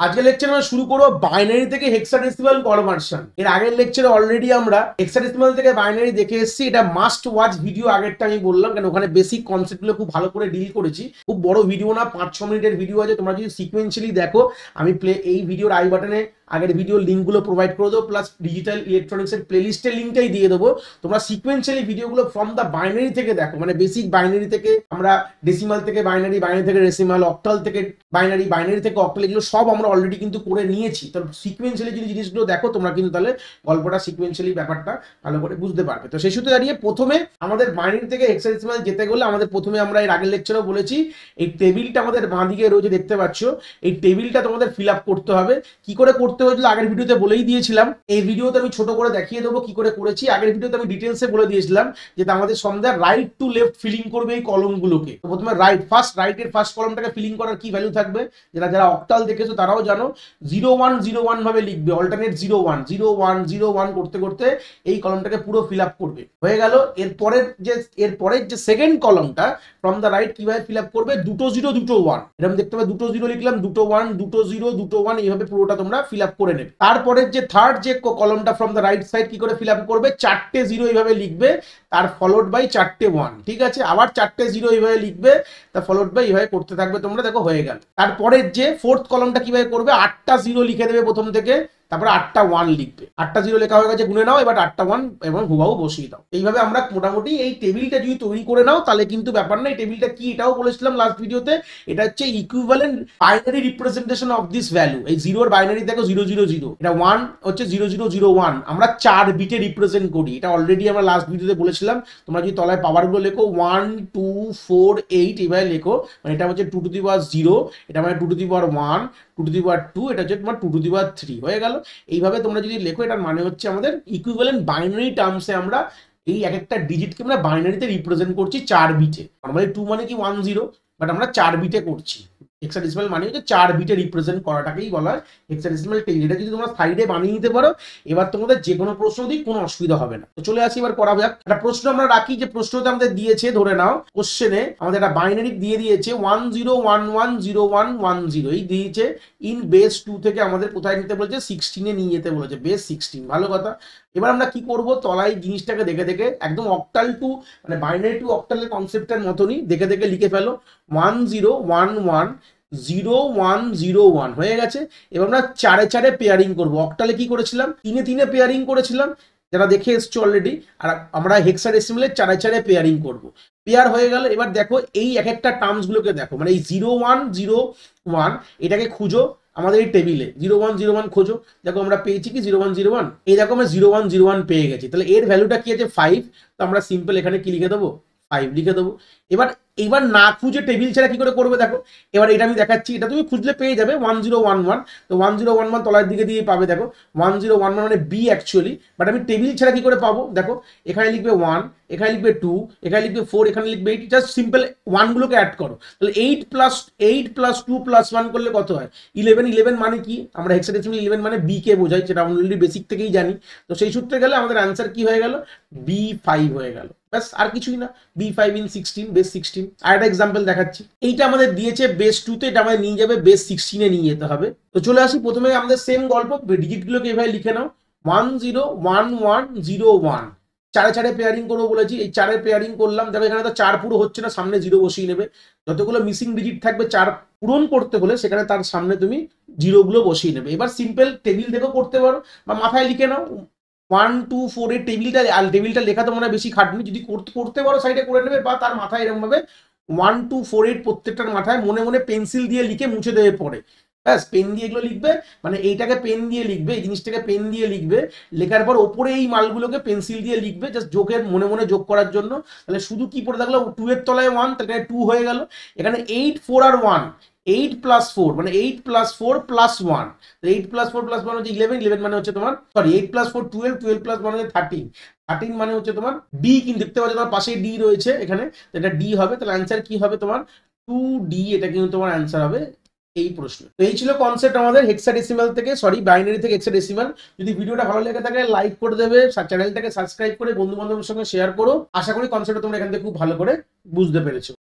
আজকের লেকচার আমরা শুরু করব বাইনারি থেকে হেক্সাডেসিমাল কনভার্সন। এর আগের লেকচারে অলরেডি আমরা হেক্সাডেসিমাল থেকে বাইনারি দেখে এসেছি। এটা মাস্ট ওয়াচ ভিডিও, আগেরটা আমি বললাম, কারণ ওখানে বেসিক কনসেপ্টগুলো খুব ভালো করে ডিল করেছি। খুব বড় ভিডিও না, 5-6 মিনিটের ভিডিও আছে। তোমরা যদি সিকোয়েন্সিয়ালি দেখো, আমি এই ভিডিওর আই বাটনে আগের ভিডিওর লিঙ্কগুলো প্রোভাইড করে দেবো, প্লাস ডিজিটাল ইলেকট্রনিক্সের প্লেলিস্টের লিঙ্কটাই দিয়ে দেবো। তোমরা সিকোয়েন্সিয়ালি ভিডিওগুলো ফ্রম দ্য বাইনারি থেকে দেখো, মানে বেসিক বাইনারি থেকে আমরা ডেসিমাল থেকে বাইনারি, বাইনারি থেকে ডেসিমাল, অক্টাল থেকে বাইনারি, বাইনারি থেকে অক্টাল, এগুলো সব আমরা অলরেডি কিন্তু করে নিয়েছি। তো সিকোয়েন্সিয়ালি যদি জিনিসগুলো দেখো তোমরা কিন্তু তাহলে গল্পটা সিকোয়েন্সিয়ালি ব্যাপারটা ভালো করে বুঝতে পারবে। তো সেই সূত্রে দাঁড়িয়ে প্রথমে আমাদের বাইনারি থেকে হেক্সাডেসিমাল যেতে গেলে আমাদের প্রথমে, আমরা এর আগের লেকচারেও বলেছি, এই টেবিলটা আমাদের বাঁ দিকে রয়েছে, দেখতে পাচ্ছ। এই টেবিলটা তোমাদের ফিল আপ করতে হবে। কি করে করতে হয়েছিল আগের ভিডিওতে বলেই দিয়েছিলাম। এই ভিডিওতে আমি ছোট করে দেখিয়ে দেবো কি করে করেছি। আগের ভিডিওতে আমি ডিটেলসে বলে দিয়েছিলাম যে আমাদের সন্ধ্যা রাইট টু লেফট ফিলিং করবে এই কলমগুলোকে। তো প্রথমে রাইটের ফার্স্ট কলমটাকে ফিলিং করার কি ভ্যালু থাকবে, যারা অক্টাল দেখেছো তারাও জানো, 0101 ভাবে লিখবে, অল্টারনেট 01 01 01 করতে করতে এই কলমটাকে পুরো ফিল আপ করবে। হয়ে গেল। এরপরের যে সেকেন্ড কলমটা ফ্রম দ্য রাইট কিভাবে ফিল আপ করবে, দুটো জিরো দুটো ওয়ান, এরকম দেখতে পাবে, দুটো জিরো লিখলাম, দুটো ওয়ান, দুটো জিরো দুটো ওয়ান, এইভাবে পুরোটা তোমরা ফিল আপ করে নেবে। তারপরের যে থার্ড যে কলমটা ফ্রম দ্য রাইট সাইড কি করে ফিল আপ করবে, চারটে জিরো এইভাবে লিখবে, তার ফলোড বাই চারটে ওয়ান, ঠিক আছে। আবার চারটে জিরো এইভাবে লিখবে, তা ফলোড বাই এইভাবে করতে থাকবে তোমরা, দেখো হয়ে গেল। তারপরের যে ফোর্থ কলমটা কিভাবে করবে, 8টা জিরো লিখে দেবে প্রথম থেকে, তারপরে 8টা ওয়ান লিখবে। 8টা জিরো লেখা হয়ে গেছে, গুনে নাও, এবার 8টা ওয়ান এবং হুবাহু বসিয়ে দাও। এইভাবে আমরা মোটামুটি এই টেবিলটা যদি তৈরি করে নাও তাহলে কিন্তু ব্যাপার না। এই টেবিলটা কি এটাও বলেছিলাম লাস্ট ভিডিওতে, এটা হচ্ছে equivalent binary representation of this value. এই জিরোর বাইনারি দেখো 000, এটা 1 হচ্ছে 0001, আমরা 4 বিটে রিপ্রেজেন্ট করি। এটা অলরেডি আমরা লাস্ট ভিডিওতে বলেছিলাম। তোমরা যদি তলায় পাওয়ারগুলো লেখো 1 2 4 8 এইভাবে লেখো, মানে এটা হচ্ছে 2 টু দি পাওয়ার 0, এটা মানে 2 to the power 1, 2 to the পাওয়ার 2, এটা হচ্ছে তোমার 2 টু দি পাওয়ার 3 হয়ে গেল। এইভাবে তোমরা যদি লেখো, এটার মানে হচ্ছে আমাদের ইকুইভ্যালেন্ট বাইনারি টার্মসে আমরা এই এক একটা ডিজিটকে আমরা বাইনারিতে রিপ্রেজেন্ট করছি 4 বিটে। নরমালি 2 মানে কি 1 0, বাট আমরা 4 বিটে করছি। হেক্সাডেসিমাল মানে হচ্ছে 4 বিটে রিপ্রেজেন্ট করাটাকেই বলা হয় হেক্সাডেসিমাল টেবিল। এটা যদি তোমরা সাইডে বানিয়ে নিতে পারো, এবার তোমাদের যে কোনো প্রশ্ন দিক কোনো অসুবিধা হবে না। তো চলে আসি এবার করা যাক। একটা প্রশ্ন আমরা রাখি, যে প্রশ্নটা আমাদের দিয়েছে, ধরে নাও কোশ্চেনে আমাদের একটা বাইনারি দিয়ে দিয়েছে 10110110, এই দিয়েছে ইন বেস 2 থেকে আমাদের কোথায় নিতে বলেছে, 16-এ নিয়ে যেতে বলেছে, বেস 16, ভালো কথা। এবার আমরা কি করব, তলায় জিনিসটাকে দেখে দেখে একদম অক্টাল টু, মানে বাইনারি টু অক্টালের কনসেপ্টের মতনই দেখে দেখে লিখে ফেলো। 10110101 হয়ে গেছে। এবার আমরা চারে চারে পেয়ারিং করবো। অক্টালে কি করেছিলাম, তিনে তিনে পেয়ারিং করেছিলাম, যারা দেখে এসছো অলরেডি। আর আমরা হেক্সাডেসিমালের চারে চারে পেয়ারিং করব। পেয়ার হয়ে গেল। এবার দেখো এই এক একটা টার্মস গুলোকে দেখো, মানে এই 0101 এটাকে খুঁজো আমাদের এই টেবিলে, 0101 খোঁজো। দেখো আমরা পেয়েছি কি 0101, এই দেখো আমরা 0101 পেয়ে গেছি। তাহলে এর ভ্যালুটা কি আছে, 5। তো আমরা সিম্পল এখানে কি লিখে দেবো, 5 লিখে দেবো। এবার না খুঁজে টেবিল ছাড়া কি করে করবে দেখো। এবার এটা আমি দেখাচ্ছি, এটা তুমি খুঁজলে পেয়ে যাবে 1011। তো 1011 তলার দিকে দিয়ে পাবে, দেখো 1011 মানে বি অ্যাকচুয়ালি, বাট আমি টেবিল ছাড়া কি করে পাবো, দেখো এখানে লিখবে 1, এখানে লিখবে 2, এখানে লিখবে 4, এখানে লিখবে 8, জাস্ট সিম্পল 1 গুলোকে অ্যাড করো। তাহলে 8 প্লাস 2 প্লাস 1 করলে কত হয়, 11। 11 মানে কি, আমরা হেক্সাডেসিমাল 11 মানে বি কে বোঝাই, যেটা আমরা অলরেডি বেসিক থেকেই জানি। তো সেই সূত্রে গেলে আমাদের অ্যান্সার কি হয়ে গেল, B5 হয়ে গেল, ব্যাস আর কিছুই না। B5 in 16, base 16। আর একটা এক্সাম্পল দেখাচ্ছি, এইটা আমাদের দিয়েছে বেস 2 তে, এটা আমাদের নিয়ে যাবে বেস 16-এ নিয়ে যেতে হবে। তো চলে আসি, প্রথমে আমাদের সেম গল্প, ডিজিটগুলোকে এভাবে লিখে নাও, 101101, চারে চারে পেয়ারিং করবো বলেছি। এই চারে পেয়ারিং করলাম, দেখো এখানে তো 4 পুরো হচ্ছে না, সামনে 0 বসিয়ে নেবে। যতগুলো মিসিং ডিজিট থাকবে 4 পূরণ করতে হলে, সেখানে তার সামনে তুমি 0 গুলো বসিয়ে নেবে। এবার সিম্পল টেবিল দেখো করতে পারো, বা মাথায় লিখে নাও 1 2 4 এর টেবিলটা লেখা তো মনে হয় বেশি খাটনি, যদি করতে পারো সাইডে করে নেবে, বা তার মাথায় এরকম ভাবে 1 2 4 8 প্রত্যেকটার মাথায় মনে মনে পেন্সিল দিয়ে লিখে মুছে দেবে পরে, ব্যাস। পেন দিয়ে এগুলো লিখবে, মানে এইটাকে পেন দিয়ে লিখবে, এই জিনিসটাকে পেন দিয়ে লিখবে, লেখার পর ওপরে এই মালগুলোকে পেন্সিল দিয়ে লিখবে, জাস্ট যোগের মনে মনে যোগ করার জন্য। তাহলে শুধু কি পড়ে থাকলো, 2 এর তলায় 1, তাহলে 2 হয়ে গেল। এখানে 8 4 আর 1, 8 প্লাস 4 মানে 8 প্লাস 4 প্লাস 1, 8 প্লাস 4 প্লাস 1 হচ্ছে 11, 11 মানে হচ্ছে তোমার, সরি 8 প্লাস 4 12, 12 প্লাস 1 হচ্ছে 13, 13 মানে হচ্ছে তোমার ডি। কিন্তু দেখতে পাচ্ছ তোমার পাশে ডি রয়েছে এখানে, এটা ডি হবে। তাহলে অ্যান্সার কি হবে তোমার 2D, এটা কিন্তু তোমার অ্যান্সার হবে এই প্রশ্ন। তো এই ছিল কনসেপ্ট আমাদের হেক্সাডেসিমাল থেকে, সরি বাইনারি থেকে হেক্সাডেসিমাল। যদি ভিডিওটা ভালো লেগে থাকে লাইক করে দেবে, চ্যানেলটাকে সাবস্ক্রাইব করে বন্ধু বান্ধবের সঙ্গে শেয়ার করো। আশা করি কনসেপ্টটা তোমরা এখান থেকে খুব ভালো করে বুঝতে পেরেছো।